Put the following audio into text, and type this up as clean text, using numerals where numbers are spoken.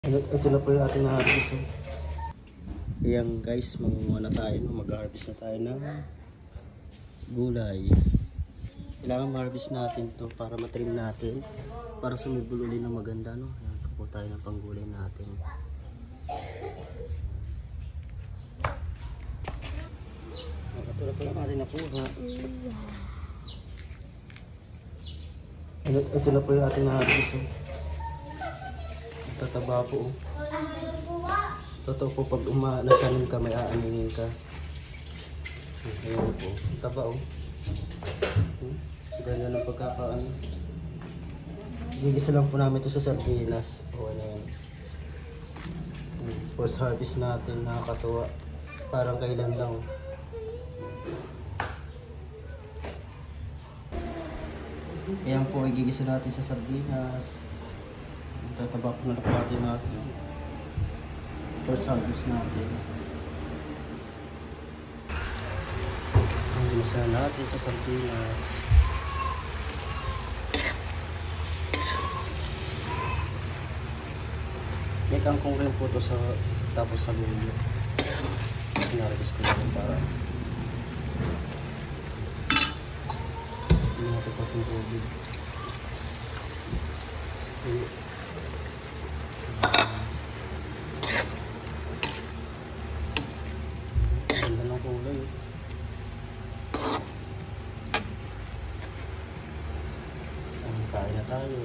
Ito na po yung ating harvest. Ayan guys, mangunguha na tayo. Mag-harvest na tayo ng gulay. Kailangan ma-harvest natin to para matrim natin. Para sa may bululi na maganda. No? Ayan po tayo ng panggulay natin. Ito na po yung ating nakuha. Ito na po yung ating harvest. Tataba po. Totoo po pag nagtanim ka, may aaningin ka. Ayan po. Taba o. Ganda ng pagkakaano. Gigisa lang po namin ito sa sardinas. O ano yan. First harvest natin. Nakakatuwa. Parang kailan lang. Ayan po, igigisa natin sa sardinas. Tataba po na nakuha natin. First harvest natin. Ang ginisa natin sa sardinas. May kangkong rin po ito sa tapos sa lulo. Sinarabis ko na rin para hindi natin po itong tubig. Ganda ng kulay. Kain na tayo.